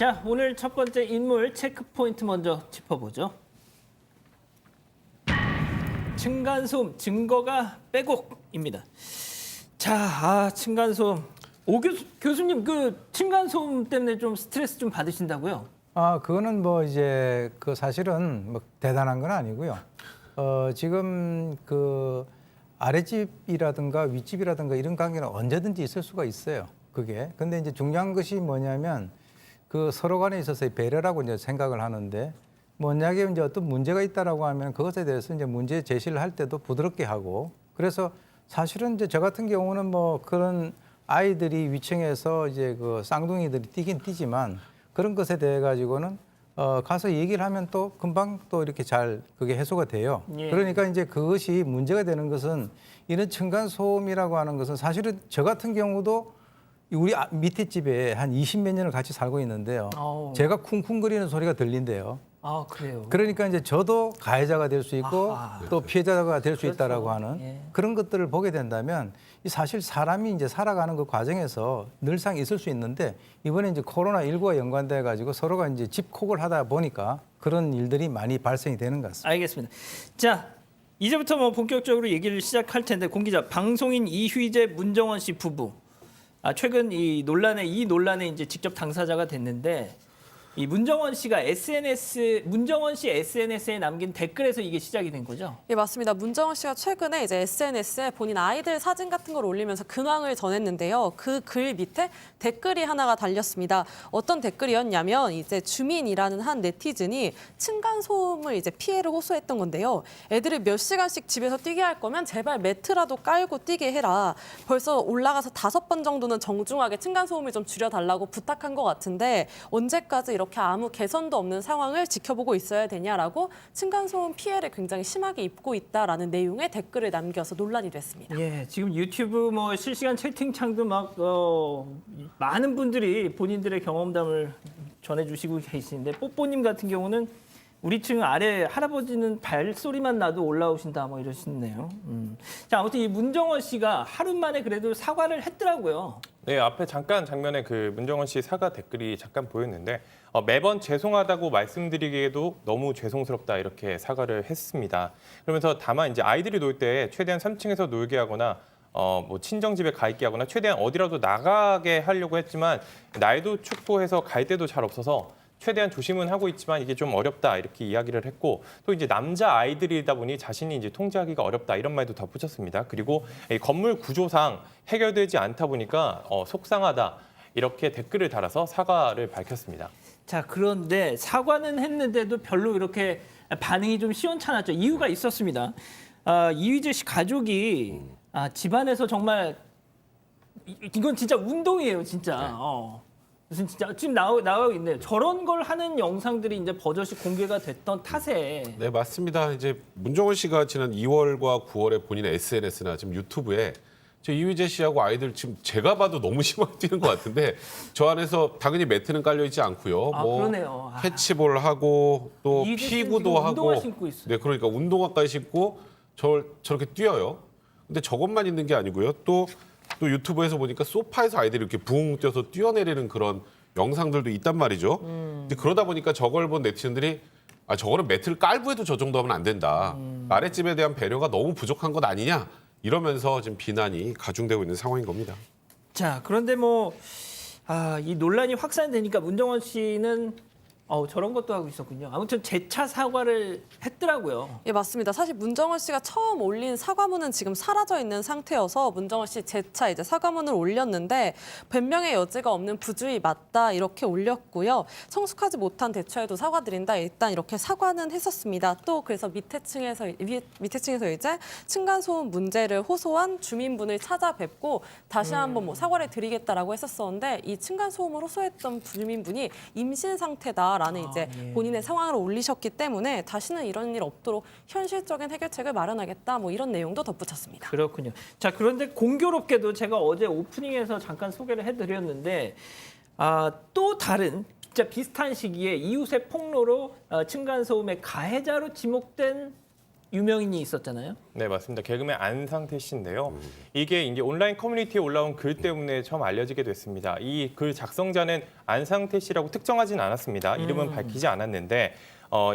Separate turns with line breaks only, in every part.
자, 오늘 첫 번째 인물 체크 포인트 먼저 짚어보죠. 층간소음 증거가 빼곡입니다. 자, 층간소음. 오 교수님, 그 층간소음 때문에 좀 스트레스 좀 받으신다고요?
그거는 뭐 이제 그 사실은 뭐 대단한 건 아니고요. 지금 그 아랫집이라든가 윗집이라든가 이런 관계는 언제든지 있을 수가 있어요. 그게. 근데 이제 중요한 것이 뭐냐면 그 서로 간에 있어서의 배려라고 이제 생각을 하는데 만약에 이제 어떤 문제가 있다라고 하면 그것에 대해서 이제 문제 제시를 할 때도 부드럽게 하고 그래서 사실은 이제 저 같은 경우는 뭐 그런 아이들이 위층에서 이제 그 쌍둥이들이 뛰긴 뛰지만 그런 것에 대해 가지고는 가서 얘기를 하면 또 금방 또 이렇게 잘 그게 해소가 돼요.
예.
그러니까 이제 그것이 문제가 되는 것은 이런 층간 소음이라고 하는 것은 사실은 저 같은 경우도 우리 밑에 집에 한 20몇 년을 같이 살고 있는데요. 제가 쿵쿵거리는 소리가 들린대요.
아, 그래요?
그러니까 이제 저도 가해자가 될 수 있고
아하.
또 피해자가 될 수
그렇죠.
있다라고 하는
예.
그런 것들을 보게 된다면 이 사실 사람이 이제 살아가는 그 과정에서 늘상 있을 수 있는데 이번에 이제 코로나19와 연관돼 가지고 서로가 이제 집콕을 하다 보니까 그런 일들이 많이 발생이 되는 것 같습니다.
알겠습니다. 자, 이제부터 뭐 본격적으로 얘기를 시작할 텐데 공 기자, 방송인 이휘재 문정원 씨 부부. 최근 이 논란에 이제 직접 당사자가 됐는데 이 문정원 씨 SNS에 남긴 댓글에서 이게 시작이 된 거죠?
예, 맞습니다. 문정원 씨가 최근에 이제 SNS에 본인 아이들 사진 같은 걸 올리면서 근황을 전했는데요. 그 글 밑에 댓글이 하나가 달렸습니다. 어떤 댓글이었냐면 이제 주민이라는 한 네티즌이 층간 소음을 이제 피해를 호소했던 건데요. 애들을 몇 시간씩 집에서 뛰게 할 거면 제발 매트라도 깔고 뛰게 해라. 벌써 올라가서 5번 정도는 정중하게 층간 소음을 좀 줄여달라고 부탁한 것 같은데 언제까지 이렇게 아무 개선도 없는 상황을 지켜보고 있어야 되냐라고 층간소음 피해를 굉장히 심하게 입고 있다라는 내용의 댓글을 남겨서 논란이 됐습니다.
예, 지금 유튜브 뭐 실시간 채팅창도 막 많은 분들이 본인들의 경험담을 전해주시고 계시는데 뽀뽀님 같은 경우는 우리 층 아래 할아버지는 발소리만 나도 올라오신다 뭐 이러시네요. 자, 아무튼 이 문정원 씨가 하루 만에 그래도 사과를 했더라고요.
네, 앞에 잠깐 장면에 그 문정원 씨 사과 댓글이 잠깐 보였는데 매번 죄송하다고 말씀드리기에도 너무 죄송스럽다 이렇게 사과를 했습니다. 그러면서 다만 이제 아이들이 놀 때 최대한 3층에서 놀게 하거나 뭐 친정 집에 가 있게 하거나 최대한 어디라도 나가게 하려고 했지만 날도 춥고 해서 갈 데도 잘 없어서 최대한 조심은 하고 있지만 이게 좀 어렵다 이렇게 이야기를 했고 또 이제 남자 아이들이다 보니 자신이 이제 통제하기가 어렵다 이런 말도 덧붙였습니다. 그리고 이 건물 구조상 해결되지 않다 보니까 속상하다 이렇게 댓글을 달아서 사과를 밝혔습니다.
자, 그런데 사과는 했는데도 별로 이렇게 반응이 좀 시원찮았죠. 이유가 있었습니다. 이휘재 씨 가족이 집안에서 정말 이건 진짜 운동이에요, 진짜. 무슨 진짜 지금 나오고 있네요. 저런 걸 하는 영상들이 이제 버젓이 공개가 됐던 탓에.
네, 맞습니다. 이제 문정원 씨가 지난 2월과 9월에 본인의 SNS나 지금 유튜브에 저 이휘재 씨하고 아이들 지금 제가 봐도 너무 심하게 뛰는 것 같은데 저 안에서 당연히 매트는 깔려 있지 않고요.
그러네요.
캐치볼 하고 또
이휘재 씨는
피구도
지금
하고.
운동화 신고 있어요.
네, 그러니까 운동화까지 신고 저렇게 뛰어요. 근데 저것만 있는 게 아니고요. 또 유튜브에서 보니까 소파에서 아이들이 이렇게 붕 뛰어서 뛰어내리는 그런 영상들도 있단 말이죠. 근데 그러다 보니까 저걸 본 네티즌들이 저거는 매트를 깔고 해도 저 정도 하면 안 된다. 아랫집에 대한 배려가 너무 부족한 것 아니냐. 이러면서 지금 비난이 가중되고 있는 상황인 겁니다.
자, 그런데 이 논란이 확산되니까 문정원 씨는 저런 것도 하고 있었군요. 아무튼 재차 사과를 했더라고요.
예, 맞습니다. 사실 문정원 씨가 처음 올린 사과문은 지금 사라져 있는 상태여서 문정원 씨 재차 이제 사과문을 올렸는데 변명의 여지가 없는 부주의 맞다 이렇게 올렸고요. 성숙하지 못한 대처에도 사과드린다. 일단 이렇게 사과는 했었습니다. 또 그래서 밑에 층에서 이제 층간소음 문제를 호소한 주민분을 찾아뵙고 다시 한번 뭐 사과를 드리겠다라고 했었었는데 이 층간소음을 호소했던 주민분이 임신 상태다. 라는 이제 본인의 상황을 올리셨기 때문에 다시는 이런 일 없도록 현실적인 해결책을 마련하겠다 뭐 이런 내용도 덧붙였습니다.
그렇군요. 자, 그런데 공교롭게도 제가 어제 오프닝에서 잠깐 소개를 해드렸는데 또 다른 진짜 비슷한 시기에 이웃의 폭로로 층간소음의 가해자로 지목된 유명인이 있었잖아요.
네, 맞습니다. 개그맨 안상태 씨인데요. 이게 이제 온라인 커뮤니티에 올라온 글 때문에 처음 알려지게 됐습니다. 이 글 작성자는 안상태 씨라고 특정하진 않았습니다. 이름은 밝히지 않았는데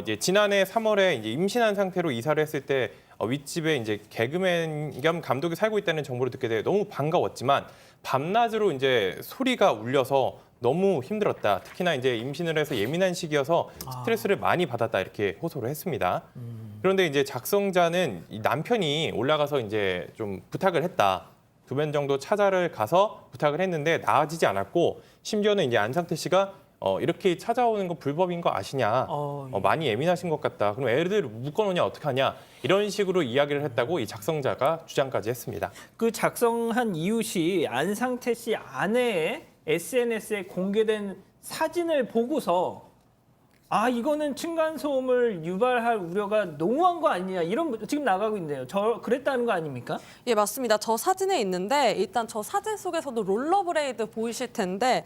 이제 지난해 3월에 이제 임신한 상태로 이사를 했을 때 윗집에 이제 개그맨 겸 감독이 살고 있다는 정보를 듣게 돼 너무 반가웠지만 밤낮으로 이제 소리가 울려서 너무 힘들었다. 특히나 이제 임신을 해서 예민한 시기여서 스트레스를 많이 받았다 이렇게 호소를 했습니다. 그런데 이제 작성자는 이 남편이 올라가서 이제 좀 부탁을 했다. 2번 정도 찾아를 가서 부탁을 했는데 나아지지 않았고 심지어는 이제 안상태 씨가 이렇게 찾아오는 거 불법인 거 아시냐? 많이 예민하신 것 같다. 그럼 애들 묶어놓냐 어떡하냐? 이런 식으로 이야기를 했다고 이 작성자가 주장까지 했습니다.
그 작성한 이웃이 안상태 씨 아내의 SNS에 공개된 사진을 보고서 아 이거는 층간소음을 유발할 우려가 농후한 거 아니냐 이런 지금 나가고 있네요. 저 그랬다는 거 아닙니까?
예, 맞습니다. 저 사진에 있는데 일단 저 사진 속에서도 롤러브레이드 보이실 텐데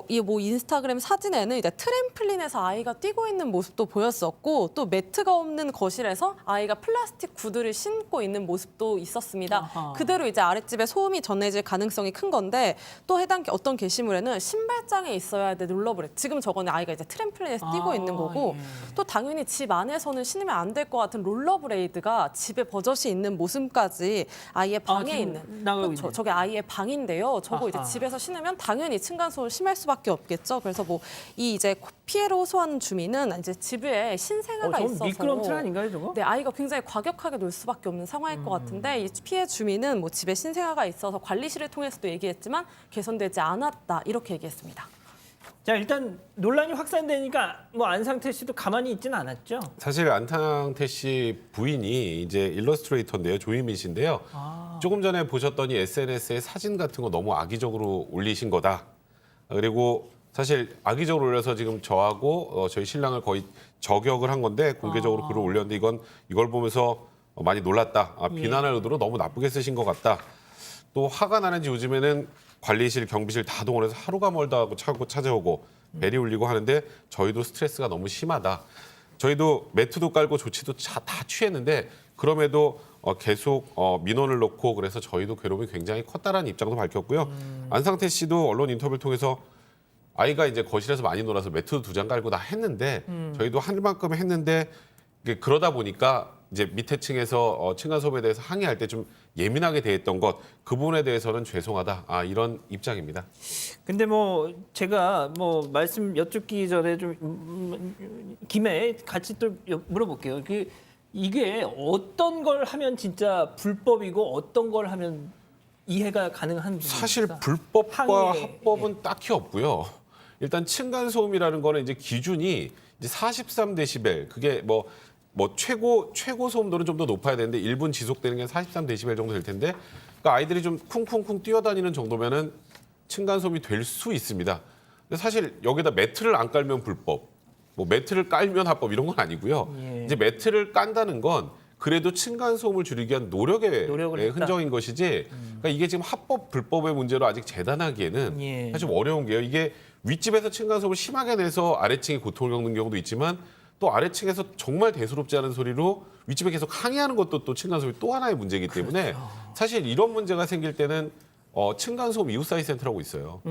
이 뭐 인스타그램 사진에는 이제 트램플린에서 아이가 뛰고 있는 모습도 보였었고 또 매트가 없는 거실에서 아이가 플라스틱 구두를 신고 있는 모습도 있었습니다.
아하.
그대로 이제 아랫집에 소음이 전해질 가능성이 큰 건데 또 해당 어떤 게시물에는 신발장에 있어야 될 롤러브레이드. 지금 저거는 아이가 이제 트램플린에서 뛰고 있는 거고 또 당연히 집 안에서는 신으면 안 될 것 같은 롤러브레이드가 집에 버젓이 있는 모습까지 아이의 방에
지금
있는
나가고
또
있네요.
저게 아이의 방인데요. 저거 이제
아하.
집에서 신으면 당연히 층간소음을 심할 수밖에 없겠죠. 그래서 뭐 이 이제 피해를 호소하는 주민은 이제 집에 신생아가
저건
있어서
미끄럼틀 아닌가요, 저거?
네, 아이가 굉장히 과격하게 놀 수밖에 없는 상황일 것 같은데 이 피해 주민은 뭐 집에 신생아가 있어서 관리실을 통해서도 얘기했지만 개선되지 않았다 이렇게 얘기했습니다.
자 일단 논란이 확산되니까 뭐 안상태 씨도 가만히 있지는 않았죠.
사실 안상태 씨 부인이 이제 일러스트레이터인데요, 조희민 씨인데요. 조금 전에 보셨더니 SNS에 사진 같은 거 너무 악의적으로 올리신 거다. 그리고 사실 악의적으로 올려서 지금 저하고 저희 신랑을 거의 저격을 한 건데 공개적으로 글을 올렸는데 이걸 보면서 많이 놀랐다. 비난할 의도로 너무 나쁘게 쓰신 것 같다. 또 화가 나는지 요즘에는 관리실, 경비실 다 동원해서 하루가 멀다 하고 찾아오고 벨이 울리고 하는데 저희도 스트레스가 너무 심하다. 저희도 매트도 깔고 조치도 다 취했는데 그럼에도 계속 민원을 넣고 그래서 저희도 괴로움이 굉장히 컸다라는 입장도 밝혔고요. 안상태 씨도 언론 인터뷰를 통해서 아이가 이제 거실에서 많이 놀아서 매트도 2장 깔고 다 했는데 저희도 할 만큼 했는데 그러다 보니까 이제 밑에 층에서 층간소음에 대해서 항의할 때 좀 예민하게 대했던 것 그 부분에 대해서는 죄송하다 이런 입장입니다.
근데 뭐 제가 뭐 말씀 여쭙기 전에 좀 김에 같이 또 물어볼게요. 이게 어떤 걸 하면 진짜 불법이고 어떤 걸 하면 이해가 가능한 부분입니까?
사실 불법과
항의,
합법은 딱히 없고요. 일단 층간소음이라는 거는 이제 기준이 이제 43데시벨 그게 뭐 최고 소음도는 좀 더 높아야 되는데 1분 지속되는 게 43데시벨 정도 될 텐데 그러니까 아이들이 좀 쿵쿵쿵 뛰어다니는 정도면은 층간소음이 될 수 있습니다. 근데 사실 여기다 매트를 안 깔면 불법, 뭐 매트를 깔면 합법 이런 건 아니고요.
예.
이제 매트를 깐다는 건 그래도 층간소음을 줄이기 위한 노력의
노력을 했다.
흔적인 것이지 그러니까 이게 지금 합법 불법의 문제로 아직 재단하기에는
예.
사실 좀 어려운 게요. 이게 윗집에서 층간소음을 심하게 내서 아래층이 고통을 겪는 경우도 있지만 또 아래층에서 정말 대수롭지 않은 소리로 윗집에 계속 항의하는 것도 또 층간소음이 또 하나의 문제이기 때문에 사실 이런 문제가 생길 때는 층간소음 이웃사회 센터라고 있어요.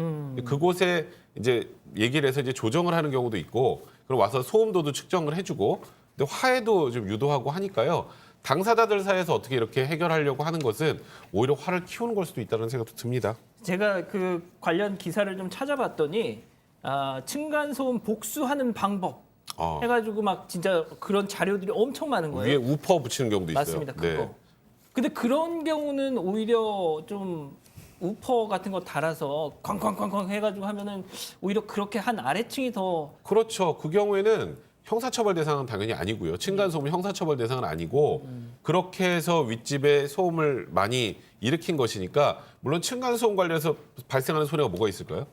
그곳에 이제 얘기를 해서 이제 조정을 하는 경우도 있고 그럼 와서 소음도도 측정을 해주고 근데 화해도 좀 유도하고 하니까요. 당사자들 사이에서 어떻게 이렇게 해결하려고 하는 것은 오히려 화를 키우는 걸 수도 있다는 생각도 듭니다.
제가 그 관련 기사를 좀 찾아봤더니 층간소음 복수하는 방법 해가지고 막 진짜 그런 자료들이 엄청 많은 거예요.
위에 우퍼 붙이는 경우도 있어요.
맞습니다. 그거. 근데 그런 경우는 오히려 좀 우퍼 같은 거 달아서 쾅쾅쾅쾅 해가지고 하면은 오히려 그렇게 한 아래층이 더
그렇죠. 그 경우에는 형사처벌 대상은 당연히 아니고요. 층간소음은 형사처벌 대상은 아니고 그렇게 해서 윗집에 소음을 많이 일으킨 것이니까 물론 층간소음 관련해서 발생하는 손해가 뭐가 있을까요?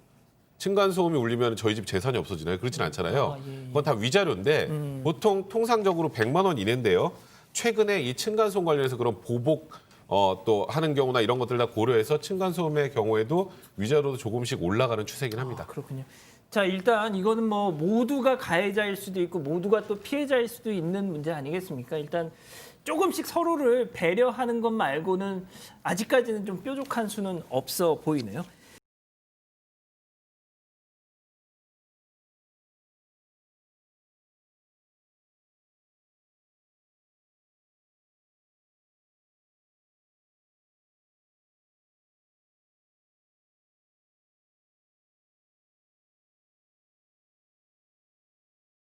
층간소음이 울리면 저희 집 재산이 없어지나요? 그렇진 않잖아요. 그건 다 위자료인데 보통 통상적으로 100만 원 이내인데요. 최근에 이 층간소음 관련해서 그런 보복 또 하는 경우나 이런 것들 다 고려해서 층간소음의 경우에도 위자료도 조금씩 올라가는 추세긴 합니다.
그렇군요. 자 일단 이거는 뭐 모두가 가해자일 수도 있고 모두가 또 피해자일 수도 있는 문제 아니겠습니까? 일단 조금씩 서로를 배려하는 것 말고는 아직까지는 좀 뾰족한 수는 없어 보이네요.